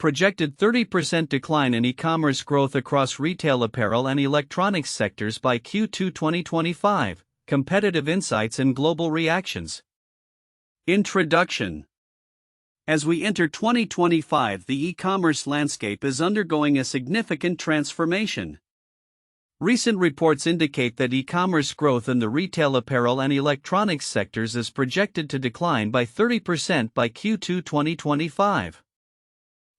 projected 30% decline in e-commerce growth across retail apparel and electronics sectors by Q2 2025, competitive insights and global reactions. Introduction. As we enter 2025, the e-commerce landscape is undergoing a significant transformation. Recent reports indicate that e-commerce growth in the retail apparel and electronics sectors is projected to decline by 30% by Q2 2025.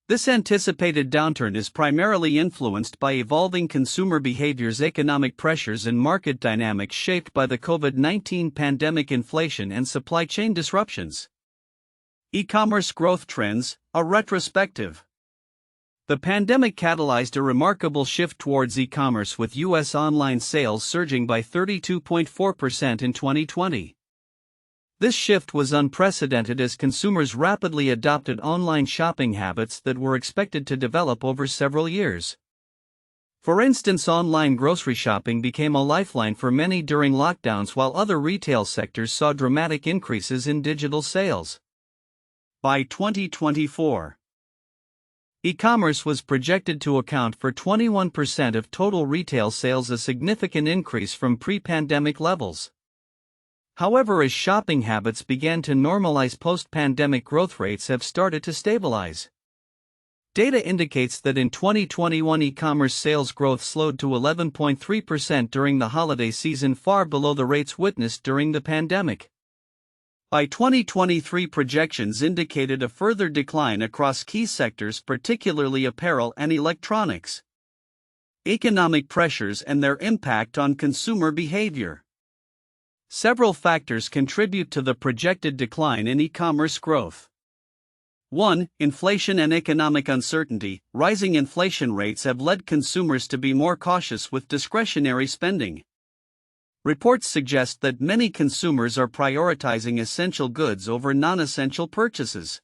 This anticipated downturn is primarily influenced by evolving consumer behaviors, economic pressures, and market dynamics shaped by the COVID-19 pandemic, inflation, and supply chain disruptions. E-commerce growth trends, a retrospective. The pandemic catalyzed a remarkable shift towards e-commerce, with U.S. online sales surging by 32.4% in 2020. This shift was unprecedented as consumers rapidly adopted online shopping habits that were expected to develop over several years. For instance, online grocery shopping became a lifeline for many during lockdowns, while other retail sectors saw dramatic increases in digital sales. By 2024, e-commerce was projected to account for 21% of total retail sales, a significant increase from pre-pandemic levels. However, as shopping habits began to normalize post-pandemic, growth rates have started to stabilize. Data indicates that in 2021 e-commerce sales growth slowed to 11.3% during the holiday season, far below the rates witnessed during the pandemic. By 2023, projections indicated a further decline across key sectors, particularly apparel and electronics. Economic pressures and their impact on consumer behavior. Several factors contribute to the projected decline in e-commerce growth. 1. Inflation and economic uncertainty. Rising inflation rates have led consumers to be more cautious with discretionary spending. Reports suggest that many consumers are prioritizing essential goods over non-essential purchases,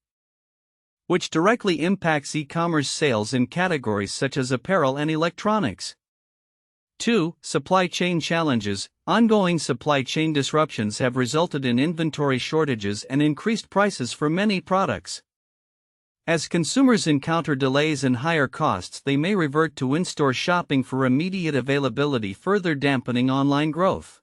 which directly impacts e-commerce sales in categories such as apparel and electronics. 2. Supply chain challenges. Ongoing supply chain disruptions have resulted in inventory shortages and increased prices for many products. As consumers encounter delays and higher costs, they may revert to in-store shopping for immediate availability, further dampening online growth.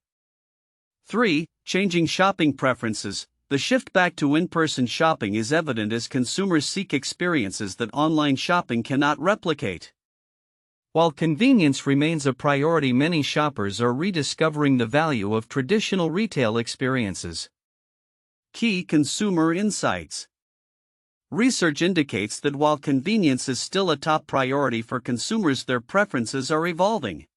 3. Changing shopping preferences. The shift back to in-person shopping is evident as consumers seek experiences that online shopping cannot replicate. While convenience remains a priority, many shoppers are rediscovering the value of traditional retail experiences. Key consumer insights. Research indicates that while convenience is still a top priority for consumers, their preferences are evolving.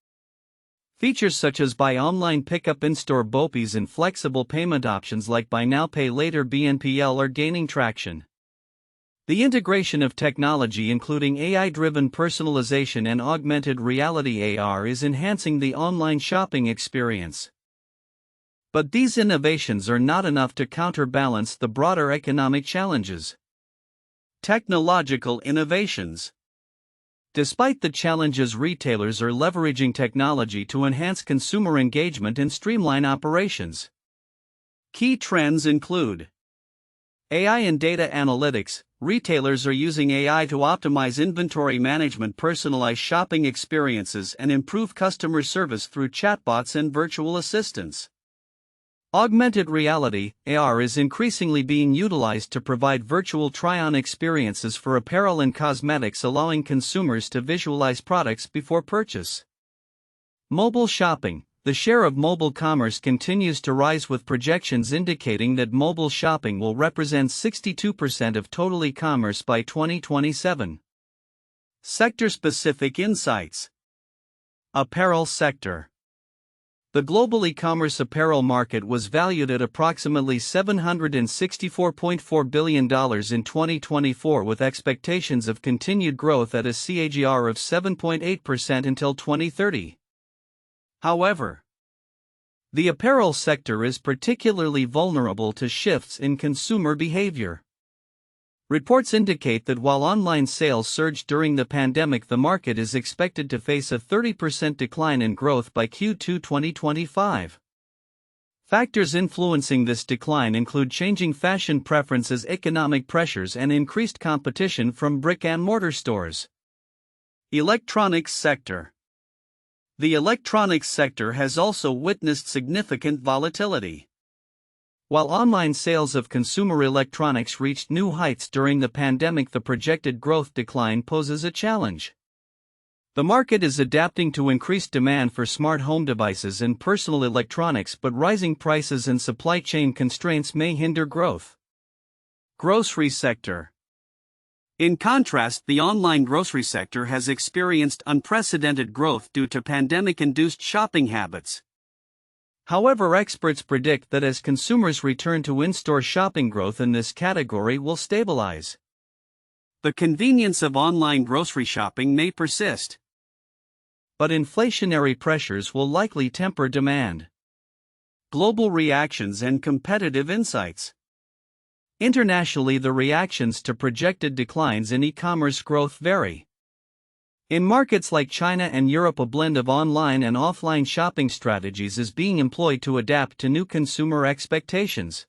Features such as buy online pickup, in-store BOPIs, and flexible payment options like buy now pay later (BNPL) are gaining traction. The integration of technology, including AI-driven personalization and augmented reality (AR), is enhancing the online shopping experience. But these innovations are not enough to counterbalance the broader economic challenges. Technological innovations. Despite the challenges, retailers are leveraging technology to enhance consumer engagement and streamline operations. Key trends include AI and data analytics. Retailers are using AI to optimize inventory management, personalize shopping experiences, and improve customer service through chatbots and virtual assistants. Augmented reality (AR) is increasingly being utilized to provide virtual try-on experiences for apparel and cosmetics, allowing consumers to visualize products before purchase. Mobile shopping. The share of mobile commerce continues to rise, with projections indicating that mobile shopping will represent 62% of total e-commerce by 2027. Sector-specific insights. Apparel sector. The global e-commerce apparel market was valued at approximately $764.4 billion in 2024, with expectations of continued growth at a CAGR of 7.8% until 2030. However, the apparel sector is particularly vulnerable to shifts in consumer behavior. Reports indicate that while online sales surged during the pandemic, the market is expected to face a 30% decline in growth by Q2 2025. Factors influencing this decline include changing fashion preferences, economic pressures, and increased competition from brick-and-mortar stores. Electronics sector. The electronics sector has also witnessed significant volatility. While online sales of consumer electronics reached new heights during the pandemic, the projected growth decline poses a challenge. The market is adapting to increased demand for smart home devices and personal electronics, but rising prices and supply chain constraints may hinder growth. Grocery sector. In contrast, the online grocery sector has experienced unprecedented growth due to pandemic-induced shopping habits. However, experts predict that as consumers return to in-store shopping, growth in this category will stabilize. The convenience of online grocery shopping may persist, but inflationary pressures will likely temper demand. Global reactions and competitive insights. Internationally, the reactions to projected declines in e-commerce growth vary. In markets like China and Europe, a blend of online and offline shopping strategies is being employed to adapt to new consumer expectations.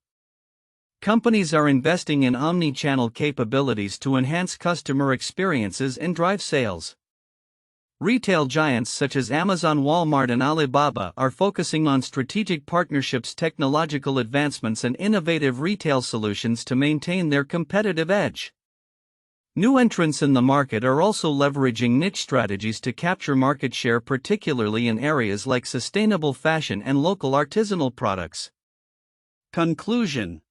Companies are investing in omnichannel capabilities to enhance customer experiences and drive sales. Retail giants such as Amazon, Walmart, and Alibaba are focusing on strategic partnerships, technological advancements, and innovative retail solutions to maintain their competitive edge. New entrants in the market are also leveraging niche strategies to capture market share, particularly in areas like sustainable fashion and local artisanal products. Conclusion.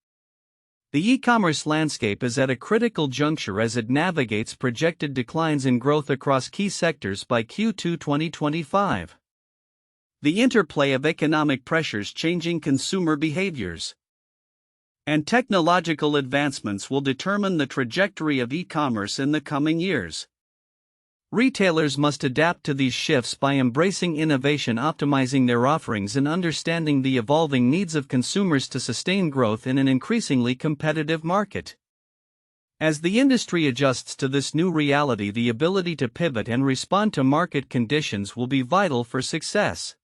The e-commerce landscape is at a critical juncture as it navigates projected declines in growth across key sectors by Q2 2025. The interplay of economic pressures, changing consumer behaviors, and technological advancements will determine the trajectory of e-commerce in the coming years. Retailers must adapt to these shifts by embracing innovation, optimizing their offerings, and understanding the evolving needs of consumers to sustain growth in an increasingly competitive market. As the industry adjusts to this new reality, the ability to pivot and respond to market conditions will be vital for success.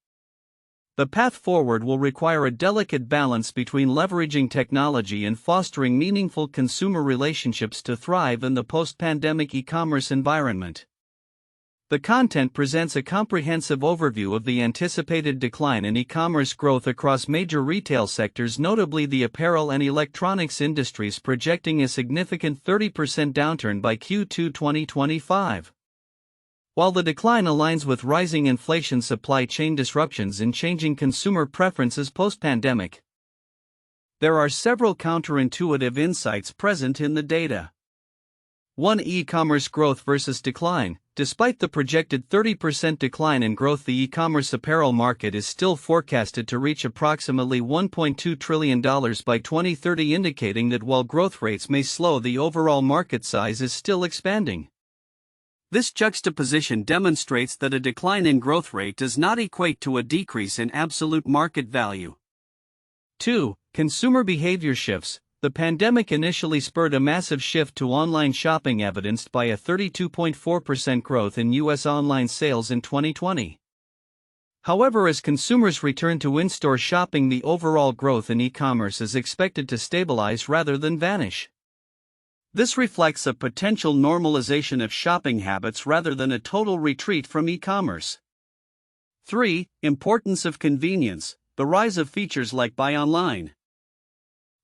The path forward will require a delicate balance between leveraging technology and fostering meaningful consumer relationships to thrive in the post-pandemic e-commerce environment. The content presents a comprehensive overview of the anticipated decline in e-commerce growth across major retail sectors, notably the apparel and electronics industries, projecting a significant 30% downturn by Q2 2025. While the decline aligns with rising inflation, supply chain disruptions, and changing consumer preferences post-pandemic, there are several counterintuitive insights present in the data. 1. E-commerce growth versus decline. Despite the projected 30% decline in growth, the e-commerce apparel market is still forecasted to reach approximately $1.2 trillion by 2030, indicating that while growth rates may slow, the overall market size is still expanding. This juxtaposition demonstrates that a decline in growth rate does not equate to a decrease in absolute market value. 2. Consumer behavior shifts. The pandemic initially spurred a massive shift to online shopping, evidenced by a 32.4% growth in U.S. online sales in 2020. However, as consumers return to in-store shopping, the overall growth in e-commerce is expected to stabilize rather than vanish. This reflects a potential normalization of shopping habits rather than a total retreat from e-commerce. 3. Importance of convenience. The rise of features like buy online,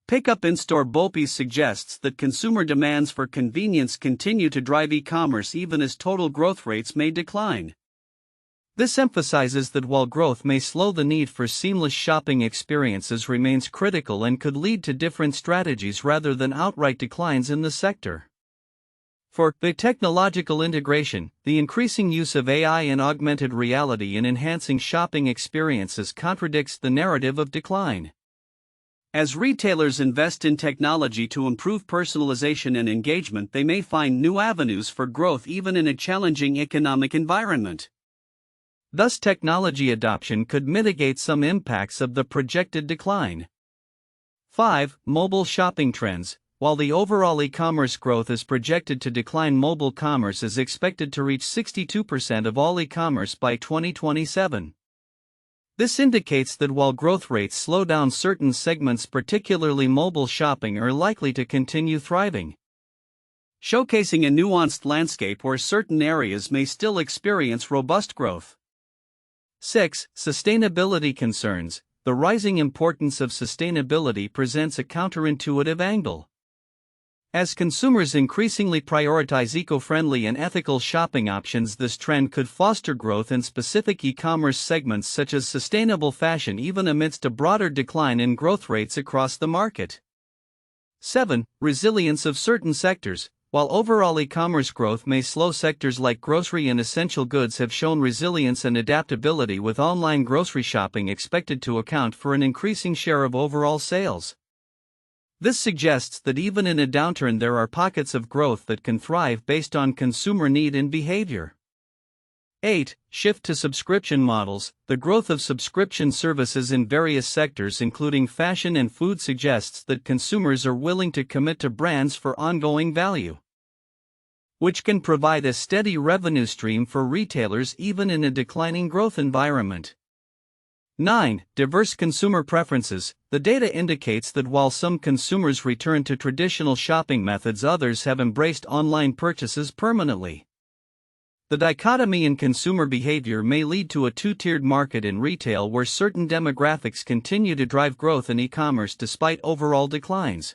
pickup in-store BOPIS suggests that consumer demands for convenience continue to drive e-commerce even as total growth rates may decline. This emphasizes that while growth may slow, the need for seamless shopping experiences remains critical and could lead to different strategies rather than outright declines in the sector. 4. The technological integration. The increasing use of AI and augmented reality in enhancing shopping experiences contradicts the narrative of decline. As retailers invest in technology to improve personalization and engagement, they may find new avenues for growth even in a challenging economic environment. Thus, technology adoption could mitigate some impacts of the projected decline. 5. Mobile shopping trends. While the overall e-commerce growth is projected to decline, mobile commerce is expected to reach 62% of all e-commerce by 2027. This indicates that while growth rates slow down, certain segments, particularly mobile shopping, are likely to continue thriving, showcasing a nuanced landscape where certain areas may still experience robust growth. 6. Sustainability concerns. The rising importance of sustainability presents a counterintuitive angle. As consumers increasingly prioritize eco-friendly and ethical shopping options, this trend could foster growth in specific e-commerce segments such as sustainable fashion, even amidst a broader decline in growth rates across the market. 7. Resilience of certain sectors. While overall e-commerce growth may slow, sectors like grocery and essential goods have shown resilience and adaptability, with online grocery shopping expected to account for an increasing share of overall sales. This suggests that even in a downturn there are pockets of growth that can thrive based on consumer need and behavior. 8. Shift to subscription models. The growth of subscription services in various sectors, including fashion and food, suggests that consumers are willing to commit to brands for ongoing value, which can provide a steady revenue stream for retailers even in a declining growth environment. 9. Diverse consumer preferences. The data indicates that while some consumers return to traditional shopping methods, others have embraced online purchases permanently. The dichotomy in consumer behavior may lead to a two-tiered market in retail, where certain demographics continue to drive growth in e-commerce despite overall declines.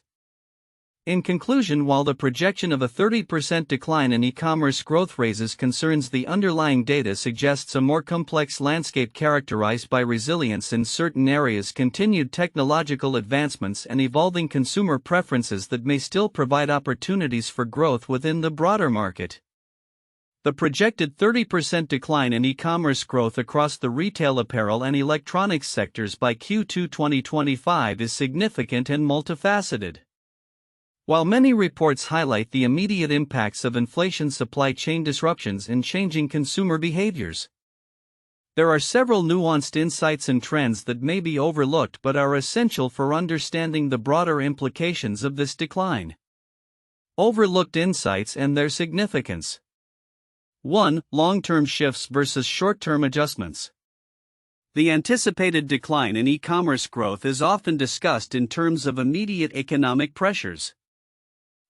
In conclusion, while the projection of a 30% decline in e-commerce growth raises concerns, the underlying data suggests a more complex landscape characterized by resilience in certain areas, continued technological advancements, and evolving consumer preferences that may still provide opportunities for growth within the broader market. The projected 30% decline in e-commerce growth across the retail, apparel, and electronics sectors by Q2 2025 is significant and multifaceted. While many reports highlight the immediate impacts of inflation, supply chain disruptions, and changing consumer behaviors, there are several nuanced insights and trends that may be overlooked but are essential for understanding the broader implications of this decline. Overlooked insights and their significance. 1. Long-term shifts versus short-term adjustments. The anticipated decline in e-commerce growth is often discussed in terms of immediate economic pressures.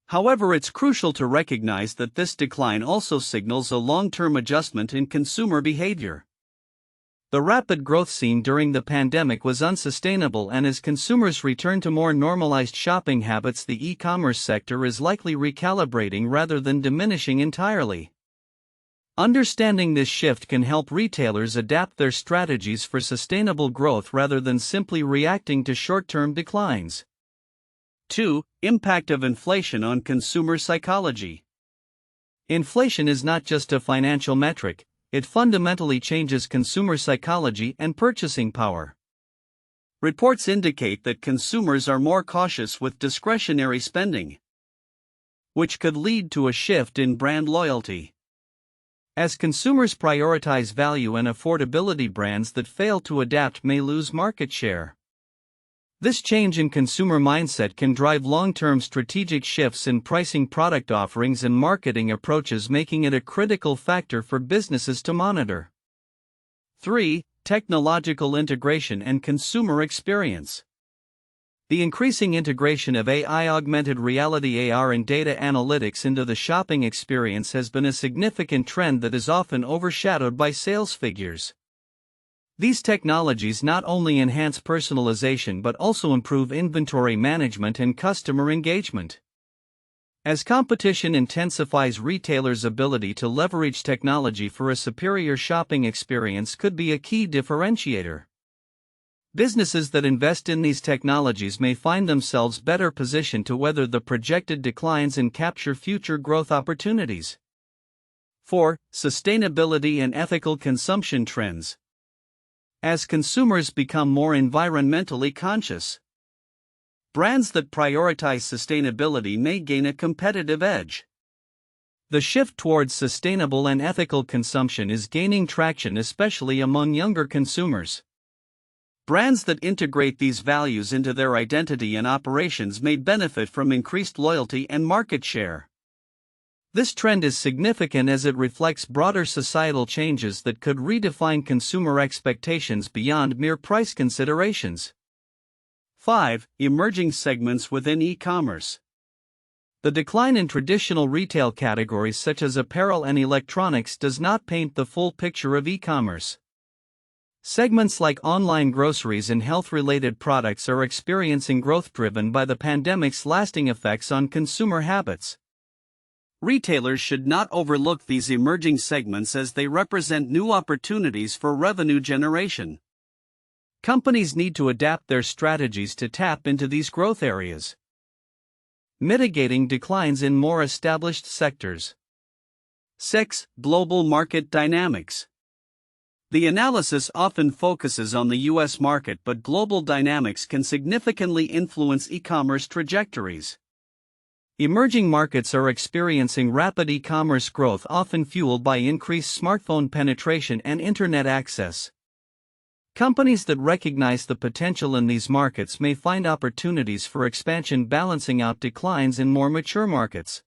However, it's crucial to recognize that this decline also signals a long-term adjustment in consumer behavior. The rapid growth seen during the pandemic was unsustainable, and as consumers return to more normalized shopping habits, the e-commerce sector is likely recalibrating rather than diminishing entirely. Understanding this shift can help retailers adapt their strategies for sustainable growth rather than simply reacting to short-term declines. 2. Impact of inflation on consumer psychology. Inflation is not just a financial metric, it fundamentally changes consumer psychology and purchasing power. Reports indicate that consumers are more cautious with discretionary spending, which could lead to a shift in brand loyalty. As consumers prioritize value and affordability, brands that fail to adapt may lose market share. This change in consumer mindset can drive long-term strategic shifts in pricing, product offerings, and marketing approaches, making it a critical factor for businesses to monitor. 3. Technological integration and consumer experience. The increasing integration of AI, augmented reality (AR), and data analytics into the shopping experience has been a significant trend that is often overshadowed by sales figures. These technologies not only enhance personalization but also improve inventory management and customer engagement. As competition intensifies, retailers' ability to leverage technology for a superior shopping experience could be a key differentiator. Businesses that invest in these technologies may find themselves better positioned to weather the projected declines and capture future growth opportunities. 4. Sustainability and ethical consumption trends. As consumers become more environmentally conscious, brands that prioritize sustainability may gain a competitive edge. The shift towards sustainable and ethical consumption is gaining traction, especially among younger consumers. Brands that integrate these values into their identity and operations may benefit from increased loyalty and market share. This trend is significant as it reflects broader societal changes that could redefine consumer expectations beyond mere price considerations. 5. Emerging segments within e-commerce. The decline in traditional retail categories such as apparel and electronics does not paint the full picture of e-commerce. Segments like online groceries and health-related products are experiencing growth driven by the pandemic's lasting effects on consumer habits. Retailers should not overlook these emerging segments as they represent new opportunities for revenue generation. Companies need to adapt their strategies to tap into these growth areas. Mitigating declines in more established sectors. 6. Global market dynamics. The analysis often focuses on the U.S. market, but global dynamics can significantly influence e-commerce trajectories. Emerging markets are experiencing rapid e-commerce growth, often fueled by increased smartphone penetration and internet access. Companies that recognize the potential in these markets may find opportunities for expansion, balancing out declines in more mature markets.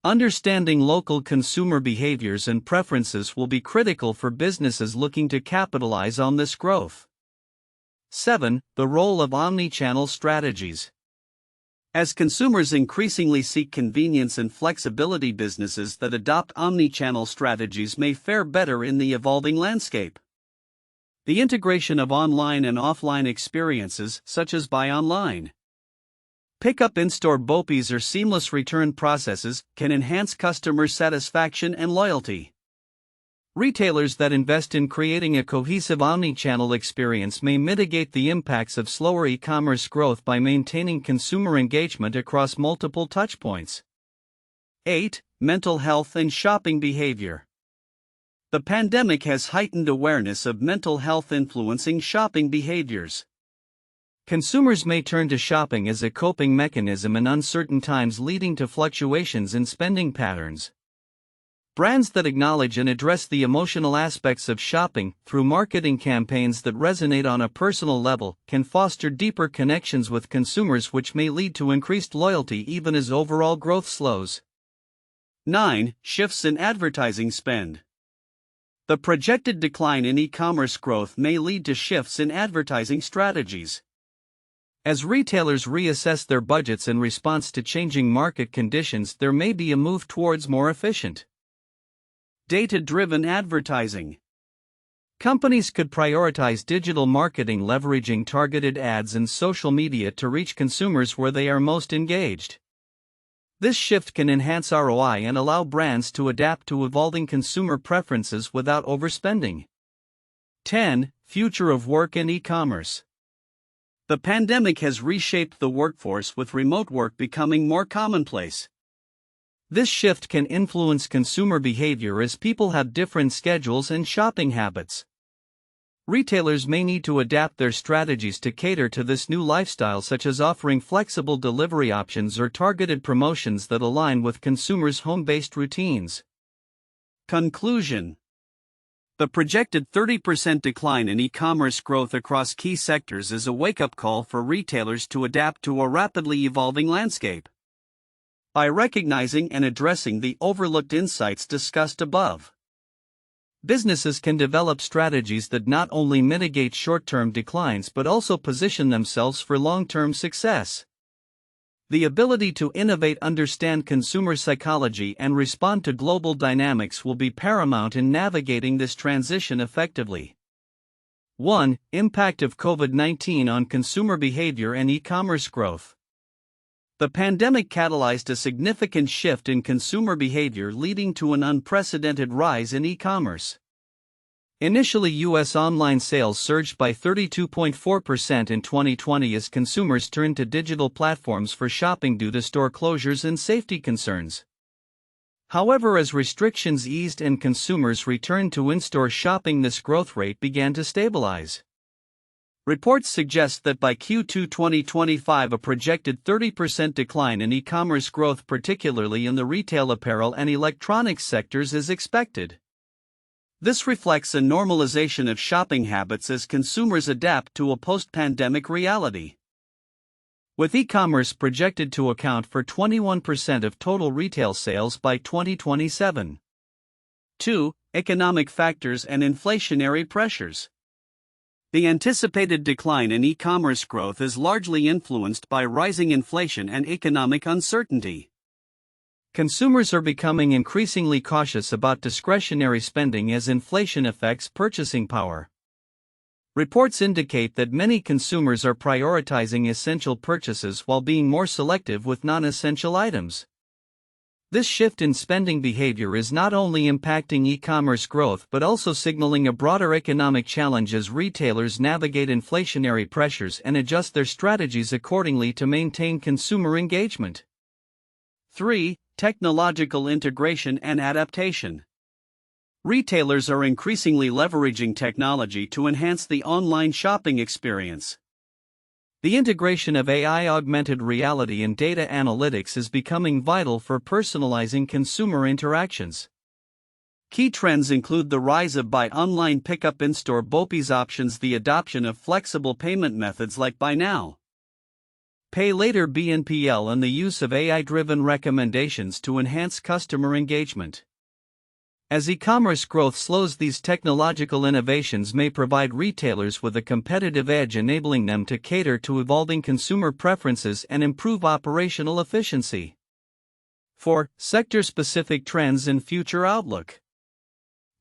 Understanding local consumer behaviors and preferences will be critical for businesses looking to capitalize on this growth. 7. The role of omnichannel strategies. As consumers increasingly seek convenience and flexibility, businesses that adopt omnichannel strategies may fare better in the evolving landscape. The integration of online and offline experiences, such as buy online, pick up in-store BOPIs or seamless return processes, can enhance customer satisfaction and loyalty. Retailers that invest in creating a cohesive omnichannel experience may mitigate the impacts of slower e-commerce growth by maintaining consumer engagement across multiple touchpoints. 8. Mental health and shopping behavior. The pandemic has heightened awareness of mental health influencing shopping behaviors. Consumers may turn to shopping as a coping mechanism in uncertain times, leading to fluctuations in spending patterns. Brands that acknowledge and address the emotional aspects of shopping through marketing campaigns that resonate on a personal level can foster deeper connections with consumers, which may lead to increased loyalty even as overall growth slows. 9. Shifts in advertising spend. The projected decline in e-commerce growth may lead to shifts in advertising strategies. As retailers reassess their budgets in response to changing market conditions, there may be a move towards more efficient, data-driven advertising. Companies could prioritize digital marketing, leveraging targeted ads and social media to reach consumers where they are most engaged. This shift can enhance ROI and allow brands to adapt to evolving consumer preferences without overspending. 10. Future of work and e-commerce. The pandemic has reshaped the workforce, with remote work becoming more commonplace. This shift can influence consumer behavior as people have different schedules and shopping habits. Retailers may need to adapt their strategies to cater to this new lifestyle, such as offering flexible delivery options or targeted promotions that align with consumers' home-based routines. Conclusion. The projected 30% decline in e-commerce growth across key sectors is a wake-up call for retailers to adapt to a rapidly evolving landscape. By recognizing and addressing the overlooked insights discussed above, businesses can develop strategies that not only mitigate short-term declines but also position themselves for long-term success. The ability to innovate, understand consumer psychology, and respond to global dynamics will be paramount in navigating this transition effectively. 1. Impact of COVID-19 on consumer behavior and e-commerce growth. The pandemic catalyzed a significant shift in consumer behavior, leading to an unprecedented rise in e-commerce. Initially, U.S. online sales surged by 32.4% in 2020 as consumers turned to digital platforms for shopping due to store closures and safety concerns. However, as restrictions eased and consumers returned to in-store shopping, this growth rate began to stabilize. Reports suggest that by Q2 2025, a projected 30% decline in e-commerce growth, particularly in the retail apparel and electronics sectors, is expected. This reflects a normalization of shopping habits as consumers adapt to a post-pandemic reality. with e-commerce projected to account for 21% of total retail sales by 2027. 2. Economic factors and inflationary pressures. The anticipated decline in e-commerce growth is largely influenced by rising inflation and economic uncertainty. Consumers are becoming increasingly cautious about discretionary spending as inflation affects purchasing power. Reports indicate that many consumers are prioritizing essential purchases while being more selective with non-essential items. This shift in spending behavior is not only impacting e-commerce growth but also signaling a broader economic challenge as retailers navigate inflationary pressures and adjust their strategies accordingly to maintain consumer engagement. 3. Technological integration and adaptation. Retailers are increasingly leveraging technology to enhance the online shopping experience. The integration of AI, augmented reality, and data analytics is becoming vital for personalizing consumer interactions. Key trends include the rise of buy online pickup in-store BOPIS options, the adoption of flexible payment methods like buy now, pay later BNPL, and the use of AI-driven recommendations to enhance customer engagement. As e-commerce growth slows, these technological innovations may provide retailers with a competitive edge, enabling them to cater to evolving consumer preferences and improve operational efficiency. 4. Sector-specific trends and future outlook.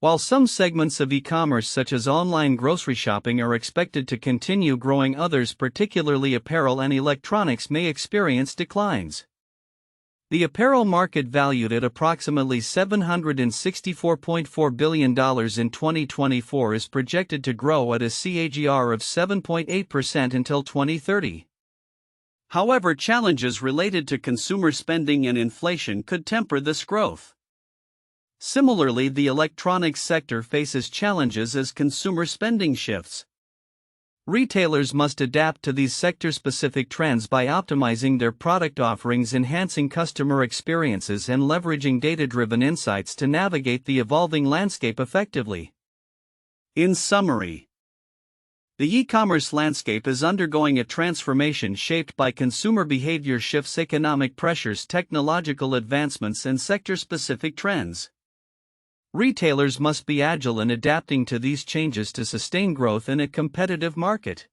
While some segments of e-commerce such as online grocery shopping are expected to continue growing, others, particularly apparel and electronics, may experience declines. The apparel market, valued at approximately $764.4 billion in 2024, is projected to grow at a CAGR of 7.8% until 2030. However, challenges related to consumer spending and inflation could temper this growth. Similarly, the electronics sector faces challenges as consumer spending shifts. Retailers must adapt to these sector-specific trends by optimizing their product offerings, enhancing customer experiences, and leveraging data-driven insights to navigate the evolving landscape effectively. In summary, the e-commerce landscape is undergoing a transformation shaped by consumer behavior shifts, economic pressures, technological advancements, and sector-specific trends. Retailers must be agile in adapting to these changes to sustain growth in a competitive market.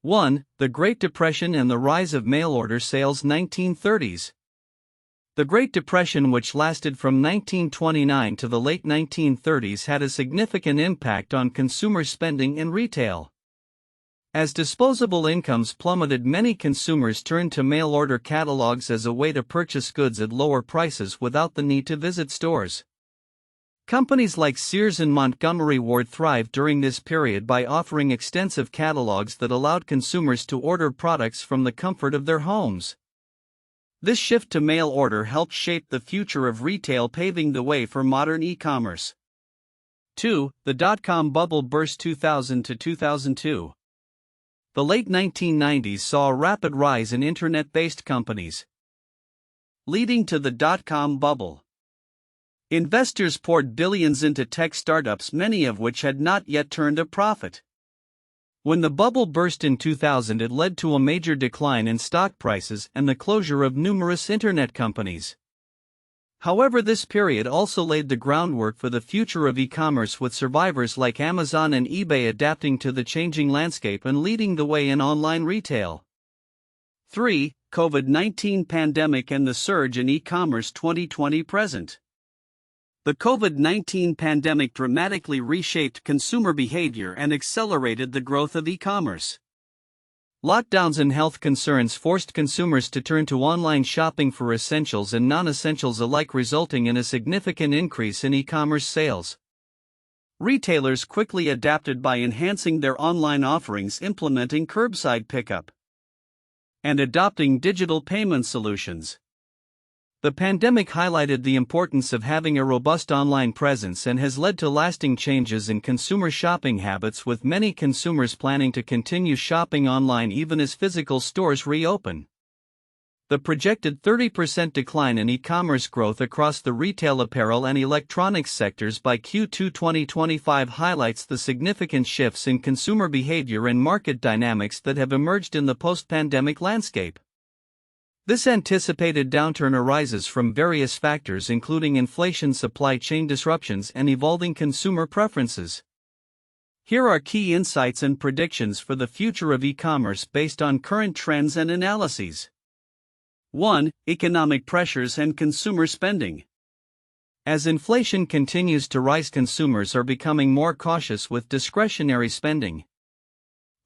1. The Great Depression and the rise of mail-order sales. 1930s. The Great Depression, which lasted from 1929 to the late 1930s, had a significant impact on consumer spending in retail. As disposable incomes plummeted, many consumers turned to mail-order catalogs as a way to purchase goods at lower prices without the need to visit stores. Companies like Sears and Montgomery Ward thrived during this period by offering extensive catalogs that allowed consumers to order products from the comfort of their homes. This shift to mail order helped shape the future of retail, paving the way for modern e-commerce. 2. The dot-com bubble burst. 2000 to 2002. The late 1990s saw a rapid rise in internet-based companies, leading to the dot-com bubble. Investors poured billions into tech startups, many of which had not yet turned a profit. When the bubble burst in 2000, it led to a major decline in stock prices and the closure of numerous internet companies. However, this period also laid the groundwork for the future of e-commerce, with survivors like Amazon and eBay adapting to the changing landscape and leading the way in online retail. 3. COVID-19 pandemic and the surge in e-commerce. 2020 present. The COVID-19 pandemic dramatically reshaped consumer behavior and accelerated the growth of e-commerce. Lockdowns and health concerns forced consumers to turn to online shopping for essentials and non-essentials alike, resulting in a significant increase in e-commerce sales. Retailers quickly adapted by enhancing their online offerings, implementing curbside pickup, and adopting digital payment solutions. The pandemic highlighted the importance of having a robust online presence and has led to lasting changes in consumer shopping habits, with many consumers planning to continue shopping online even as physical stores reopen. The projected 30% decline in e-commerce growth across the retail apparel and electronics sectors by Q2 2025 highlights the significant shifts in consumer behavior and market dynamics that have emerged in the post-pandemic landscape. This anticipated downturn arises from various factors including inflation, supply chain disruptions, and evolving consumer preferences. Here are key insights and predictions for the future of e-commerce based on current trends and analyses. 1. Economic pressures and consumer spending. As inflation continues to rise, consumers are becoming more cautious with discretionary spending.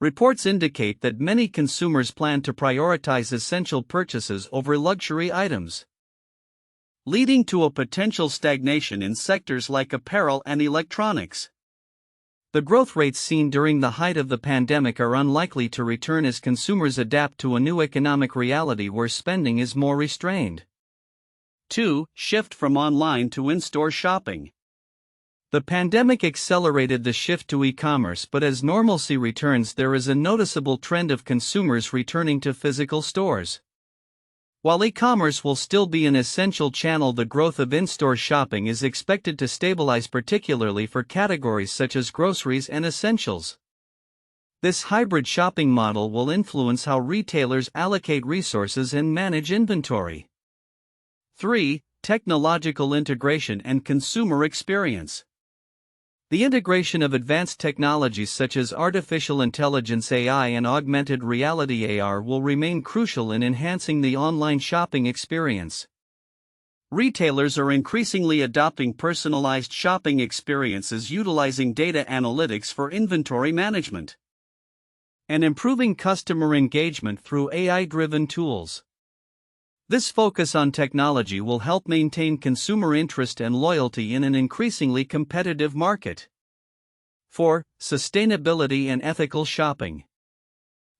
Reports indicate that many consumers plan to prioritize essential purchases over luxury items, leading to a potential stagnation in sectors like apparel and electronics. The growth rates seen during the height of the pandemic are unlikely to return as consumers adapt to a new economic reality where spending is more restrained. 2. Shift from online to in-store shopping. The pandemic accelerated the shift to e-commerce, but as normalcy returns, there is a noticeable trend of consumers returning to physical stores. While e-commerce will still be an essential channel, the growth of in-store shopping is expected to stabilize, particularly for categories such as groceries and essentials. This hybrid shopping model will influence how retailers allocate resources and manage inventory. 3. Technological integration and consumer experience. The integration of advanced technologies such as artificial intelligence (AI) and augmented reality (AR) will remain crucial in enhancing the online shopping experience. Retailers are increasingly adopting personalized shopping experiences utilizing data analytics for inventory management and improving customer engagement through AI-driven tools. This focus on technology will help maintain consumer interest and loyalty in an increasingly competitive market. 4. Sustainability and ethical shopping.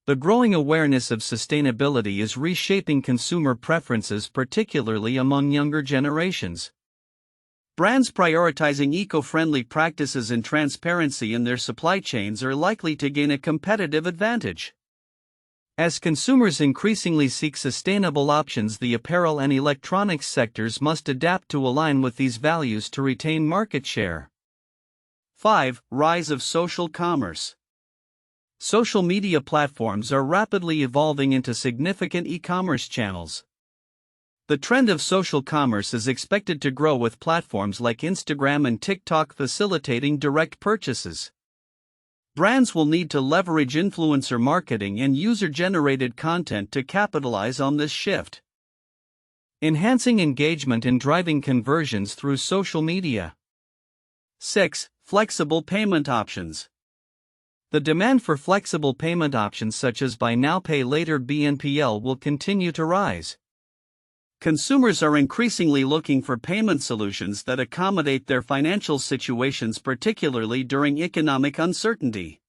The growing awareness of sustainability is reshaping consumer preferences, particularly among younger generations. Brands prioritizing eco-friendly practices and transparency in their supply chains are likely to gain a competitive advantage. As consumers increasingly seek sustainable options, the apparel and electronics sectors must adapt to align with these values to retain market share. 5. Rise of social commerce. Social media platforms are rapidly evolving into significant e-commerce channels. The trend of social commerce is expected to grow, with platforms like Instagram and TikTok facilitating direct purchases. Brands will need to leverage influencer marketing and user-generated content to capitalize on this shift, enhancing engagement and driving conversions through social media. 6. Flexible payment options. The demand for flexible payment options such as Buy Now Pay Later (BNPL) will continue to rise. Consumers are increasingly looking for payment solutions that accommodate their financial situations, particularly during economic uncertainty.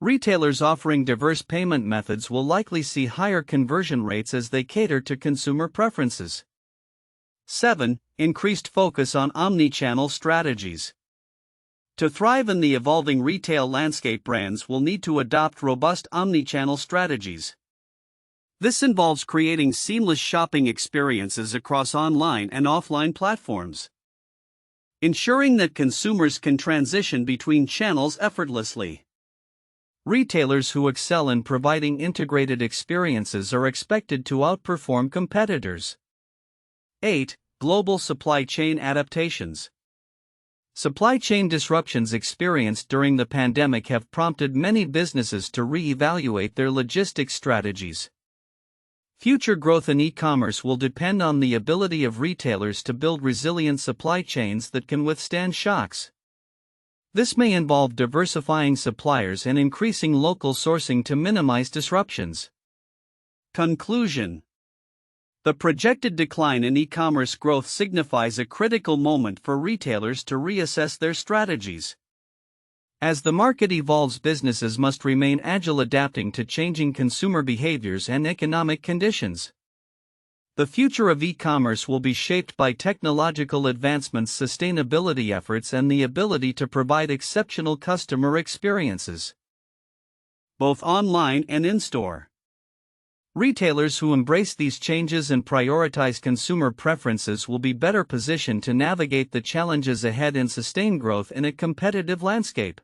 Retailers offering diverse payment methods will likely see higher conversion rates as they cater to consumer preferences. 7. Increased focus on omnichannel strategies. To thrive in the evolving retail landscape, brands will need to adopt robust omnichannel strategies. This involves creating seamless shopping experiences across online and offline platforms, ensuring that consumers can transition between channels effortlessly. Retailers who excel in providing integrated experiences are expected to outperform competitors. 8. Global supply chain adaptations. Supply chain disruptions experienced during the pandemic have prompted many businesses to re-evaluate their logistics strategies. Future growth in e-commerce will depend on the ability of retailers to build resilient supply chains that can withstand shocks. This may involve diversifying suppliers and increasing local sourcing to minimize disruptions. Conclusion. The projected decline in e-commerce growth signifies a critical moment for retailers to reassess their strategies. As the market evolves, businesses must remain agile, adapting to changing consumer behaviors and economic conditions. The future of e-commerce will be shaped by technological advancements, sustainability efforts, and the ability to provide exceptional customer experiences, both online and in-store. Retailers who embrace these changes and prioritize consumer preferences will be better positioned to navigate the challenges ahead and sustain growth in a competitive landscape.